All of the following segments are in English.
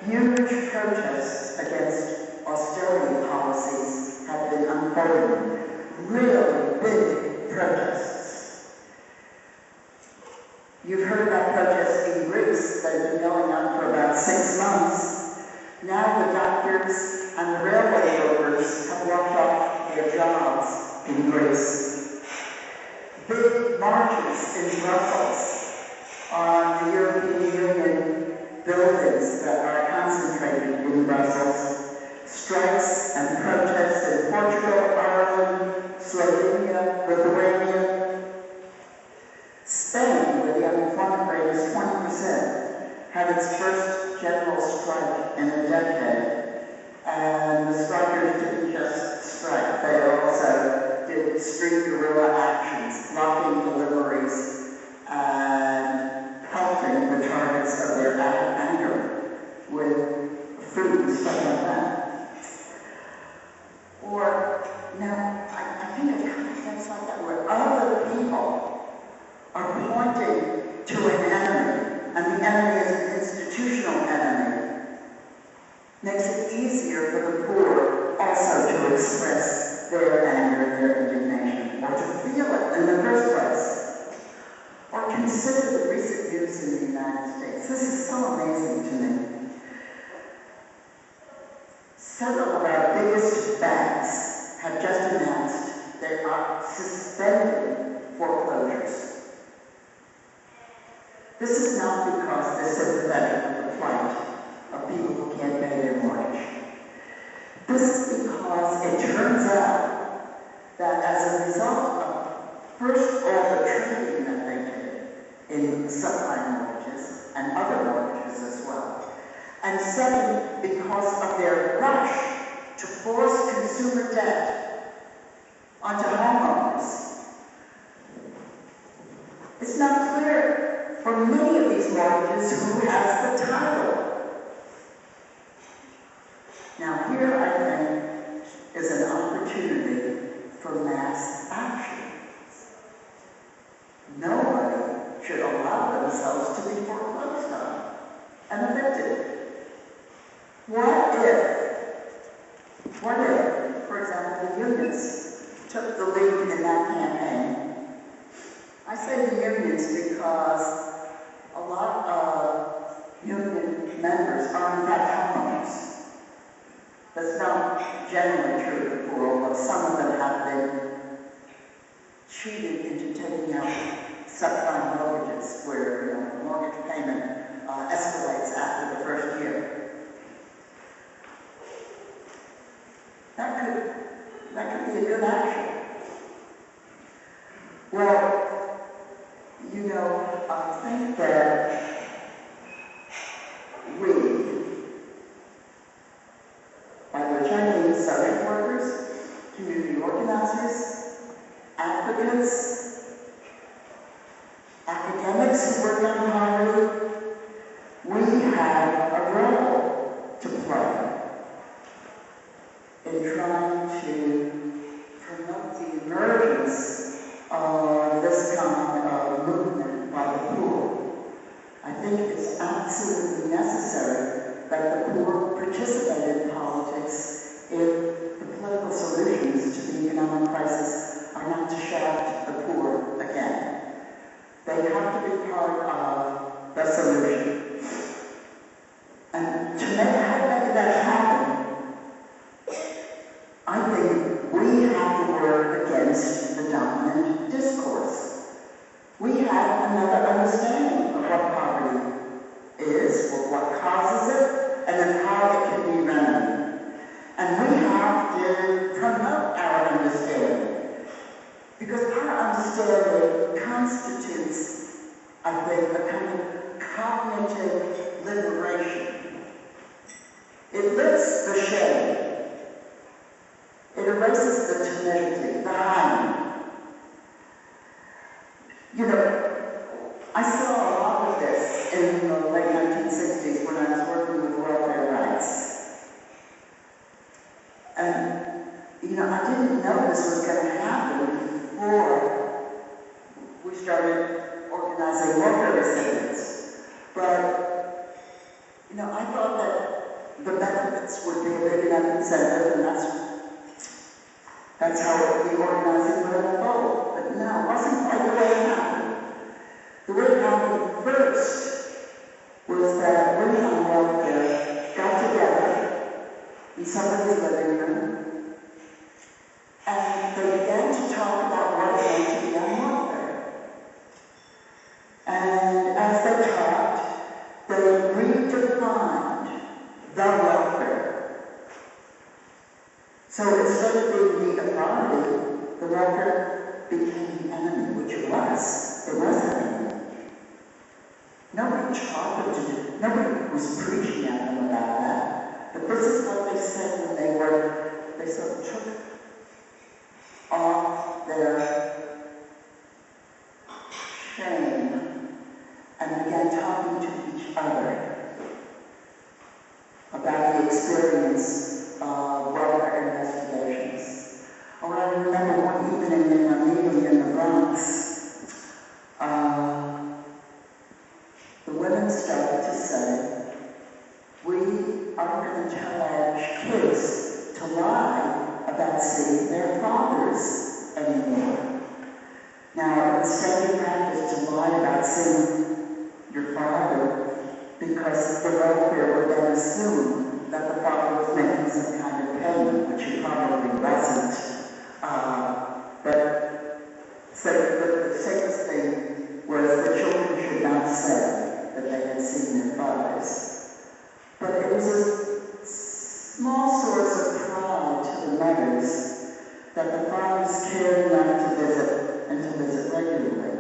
Huge protests against austerity policies have been unfolding. Really big protests. You've heard about protests in Greece that have been going on for about 6 months. Now the doctors and the railway workers have walked off their jobs in Greece. Big marches in Brussels on the European Union buildings that are concentrated in Brussels. Strikes and protests in Portugal, Ireland, Slovenia, Lithuania. Spain, where the unemployment rate is 20%, had its first general strike in a decade. And the strikers didn't just strike, they also did street guerrilla actions, blocking deliveries, and pelting the targets of their anger with food and stuff like that. Or, now, I think of contexts like that where other people are pointing to an enemy, and the enemy is an institutional enemy. Makes it easier for the poor also to express their anger, their indignation, or to feel it in the first place. Or consider the recent news in the United States. This is so amazing to me. Several of our biggest banks have just announced they are suspending foreclosures. This is not because they're sympathetic with the plight of people who can't pay their mortgage. This is because it turns out that as a result of first all the trading that they did in subprime mortgages and other mortgages as well, and second, because of their rush to force consumer debt onto homeowners, it's not clear for many of these mortgages who has the title. Now here, I think, is an opportunity for mass action. Nobody should allow themselves to be foreclosed on and evicted. What if, for example, the unions took the lead in that campaign? I say the unions because a lot of union members are in fact homeowners. That's not generally true of the poor, although some of them have been cheated into taking out subprime mortgages where the mortgage payment escalates after the first year. That could be a good action. Well, I think that we, by which I mean social workers, community organizers, advocates, academics who work on poverty, we have a role to play in trying to promote the emergence of this kind of movement by the poor. I think it's absolutely necessary that the poor participate in politics if the political solutions to the economic crisis are not to shaft the poor again. They have to be part of the solution. And to make that happen, I think we have to work against the dominant discourse. We have another understanding of what poverty is, or what causes it, and then how it can be remedied. And we have to promote our understanding, because our understanding constitutes, I think, a kind of cognitive liberation. It lifts the shame. It erases the timidity, the hiding. I saw a lot of this in the late 1960s when I was working with welfare rights. And, I didn't know this was going to happen before we started organizing welfare recipients. But, I thought that benefits would be a big enough incentive, and that's how the organizing would unfold. But no, it wasn't quite the way it happened. The way it happened first was that women on welfare got together in somebody's living room, and they began to talk about what it meant to be on welfare. And as they talked, they redefined the welfare. So instead of being the authority, the welfare became the enemy, which it was. It was an enemy. Nobody taught them to do. Nobody was preaching at them about that. But this is what they said when they sort of took off their shame and began talking to each other about the experience of welfare investigations. Oh, I remember one evening in a meeting in the Bronx, the women started to say, we aren't going to tell our kids to lie about seeing their fathers anymore. Now, it's standard practice to lie about seeing your father because the welfare would then assume that the father was making some kind of payment, which he probably wasn't. So the safest thing was the children should not say that they had seen their fathers. But it was a small source of pride to the mothers that the fathers cared enough to visit and to visit regularly.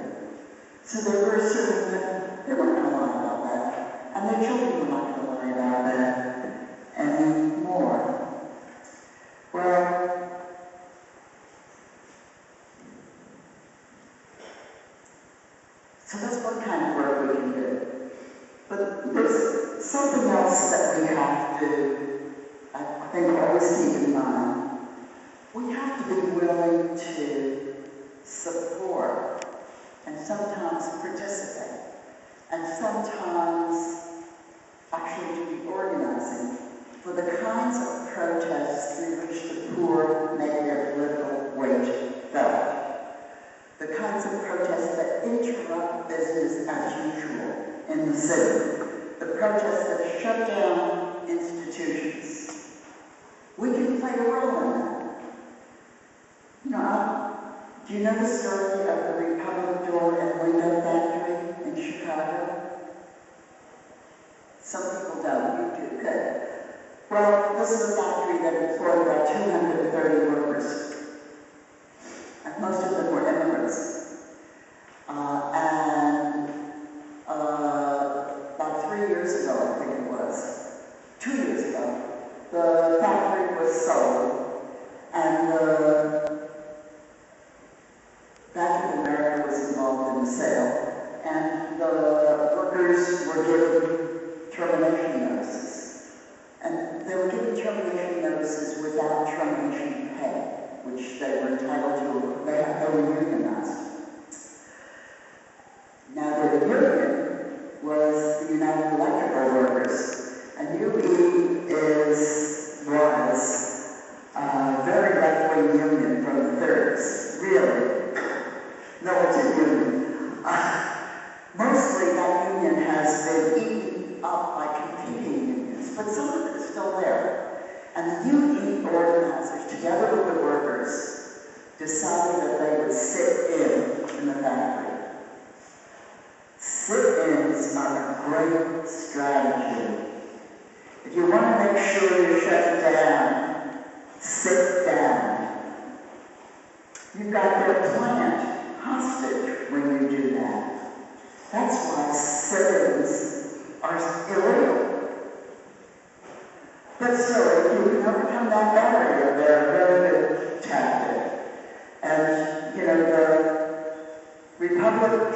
So they were assuming that they weren't going to lie about that, and their children were not going to lie about that anymore. Well, so that's one kind of work we can do. But there's something else that we have to, I think, always keep in mind. We have to be willing to support and sometimes participate and sometimes actually to be organizing for the kinds of protests through which the poor make their political weight felt. The kinds of protests that interrupt business as usual in the city. The protests that shut down institutions. We can play a role in that. You know, do you know the story of the Republic Door and Window Factory in Chicago? Some people don't. You do. Good. Well, this is a factory that employed about 230 workers. And most of them were immigrants. About 3 years ago, I think it was, 2 years ago, the factory was sold, and the Bank of America was involved in the sale, and the workers were given termination notices. And they were given termination notices without termination pay, which they were entitled to. They were unionized. Now, the union was the United Electrical Workers, and UE was a very left-wing union from the 30s, really militant union. Mostly that union has been eaten up by competing unions, but some of it is still there. And the UE organizers, together with the workers, decided that they would sit in the factory. Sit-ins are a great strategy. If you want to make sure you're shut down, sit down. You've got their plant hostage when you do that. That's why sit-ins are illegal. But still, if you can overcome that barrier, they're a very good tactic. And, you know, the Republic